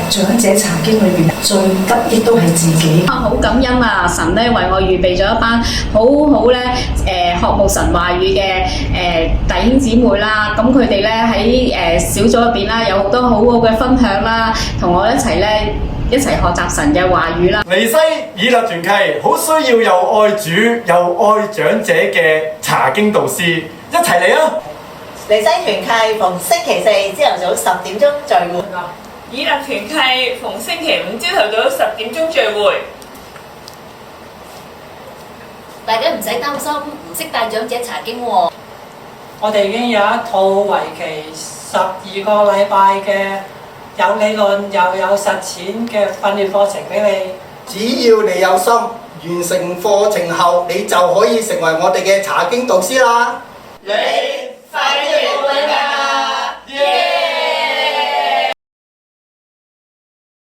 長者查經裏邊最得益都係自己。好感恩啊！神咧為我預備咗一班好好咧學慕神話語嘅弟兄姊妹啦，咁佢哋咧喺小組入邊啦，有好多好好嘅分享啦，同我一齊學習神嘅話語啦。尼西以勒團契好需要又愛主又愛長者嘅查經導師，一齊嚟啊！尼西團契逢星期四朝頭早10點鐘聚會。以勒團契逢星期五朝頭早10點鐘聚會。大家唔使擔心，唔識帶長者查經喎。我哋已經有一套為期12個禮拜嘅有理論又有實踐嘅訓練課程俾你。只要你有心，完成課程後，你就可以成為我哋嘅查經導師啦。你